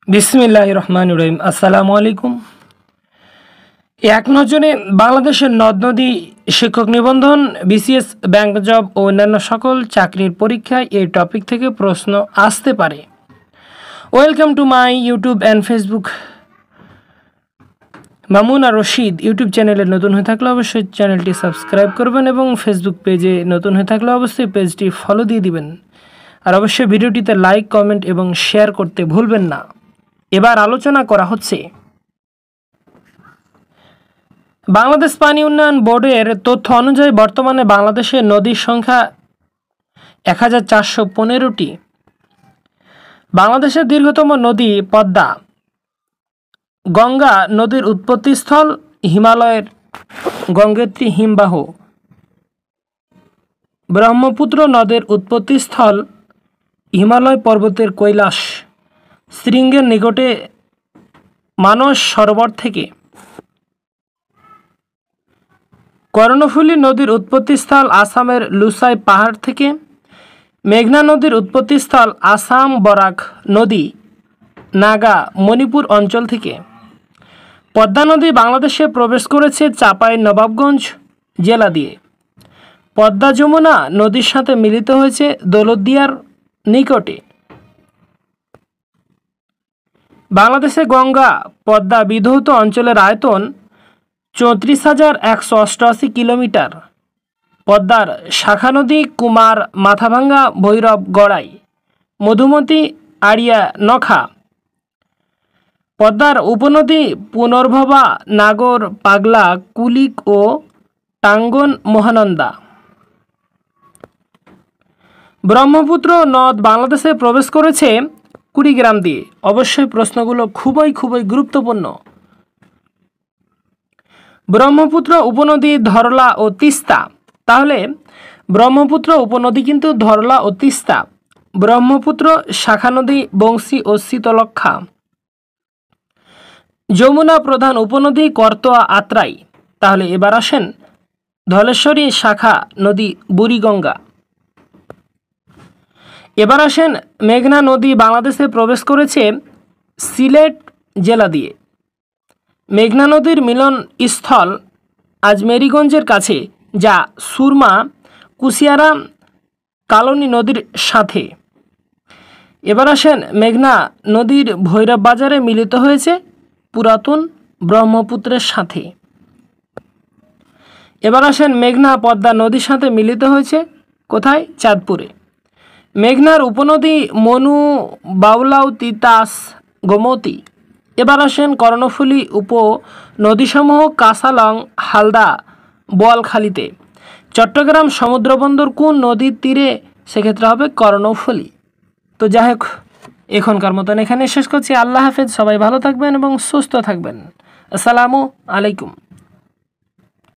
বিসমিল্লাহির রহমানির রহিম। আসসালামু আলাইকুম। এক নজরে বাংলাদেশের নদ নদী, শিক্ষক নিবন্ধন, বিসিএস, ব্যাংক জব ও অন্যান্য সকল চাকরির পরীক্ষায় এই টপিক থেকে প্রশ্ন আসতে পারে। Welcome to my YouTube and Facebook Mamun Ar Rashid YouTube চ্যানেলে নতুন হয়ে থাকলে অবশ্যই চ্যানেলটি সাবস্ক্রাইব করবেন এবং ফেসবুক পেজে নতুন হয়ে থাকলে অবশ্যই পেজটি ফলো দিয়ে দিবেন। আর অবশ্যই ভিডিওটিতে লাইক, কমেন্ট এবং শেয়ার করতে ভুলবেন না। এবার আলোচনা করা হচ্ছে বাংলাদেশ পানি উন্নয়ন বোর্ডের তথ্য অনুযায়ী বর্তমানে বাংলাদেশে নদীর সংখ্যা 1415টি। বাংলাদেশের দীর্ঘতম নদী পদ্মা। গঙ্গা নদীর উৎপত্তিস্থল হিমালয়ের গঙ্গোত্রী হিমবাহ। ব্রহ্মপুত্র নদের উৎপত্তিস্থল হিমালয় পর্বতের কৈলাস শৃঙ্গের নিকটে মানস সরোবর থেকে। কর্ণফুলী নদীর উৎপত্তিস্থল আসামের লুসাই পাহাড় থেকে। মেঘনা নদীর উৎপত্তিস্থল আসাম বরাক নদী নাগা মণিপুর অঞ্চল থেকে। পদ্মা নদী বাংলাদেশে প্রবেশ করেছে চাঁপাই নবাবগঞ্জ জেলা দিয়ে। পদ্মা যমুনা নদীর সাথে মিলিত হয়েছে দৌলতদিয়ার নিকটে। বাংলাদেশে গঙ্গা পদ্মা বিধৌত অঞ্চলের আয়তন 34,188 কিলোমিটার। পদ্মার শাখা নদী কুমার, মাথাভাঙ্গা, ভৈরব, গড়াই, মধুমতি, আড়িয়া, নখা। পদ্মার উপনদী পুনর্ভবা, নাগর, পাগলা, কুলিক ও টাঙ্গন, মহানন্দা। ব্রহ্মপুত্র নদ বাংলাদেশে প্রবেশ করেছে কুড়িগ্রাম দিয়ে। অবশ্যই প্রশ্নগুলো খুবই গুরুত্বপূর্ণ। ব্রহ্মপুত্র উপনদী ধরলা ও তিস্তা। তাহলে ব্রহ্মপুত্র উপনদী কিন্তু ধরলা ও তিস্তা। ব্রহ্মপুত্র শাখা নদী বংশী ও শীতলক্ষা। যমুনা প্রধান উপনদী করতোয়া, আত্রাই। তাহলে এবার আসেন ধলেশ্বরী শাখা নদী বুড়িগঙ্গা। এবার আসেন মেঘনা নদী বাংলাদেশে প্রবেশ করেছে সিলেট জেলা দিয়ে। মেঘনা নদীর মিলন স্থল আজমেরীগঞ্জের কাছে, যা সুরমা, কুশিয়ারা, কালনী নদীর সাথে। এবার আসেন মেঘনা নদীর ভৈরব বাজারে মিলিত হয়েছে পুরাতন ব্রহ্মপুত্রের সাথে। এবার আসেন মেঘনা পদ্মা নদীর সাথে মিলিত হয়েছে কোথায়? চাঁদপুরে। মেঘনার উপনদী মনু, বাউলাও, তিতাস, গোমতী। এবার আসেন কর্ণফুলী উপনদীসমূহ কাসালং, হালদা, বোয়ালখালীতে। চট্টগ্রাম সমুদ্রবন্দর কোন নদীর তীরে? সেক্ষেত্রে হবে কর্ণফুলী। তো যাই হোক, এখনকার মতন এখানে শেষ করছি। আল্লাহ হাফেজ। সবাই ভালো থাকবেন এবং সুস্থ থাকবেন। আসসালামু আলাইকুম।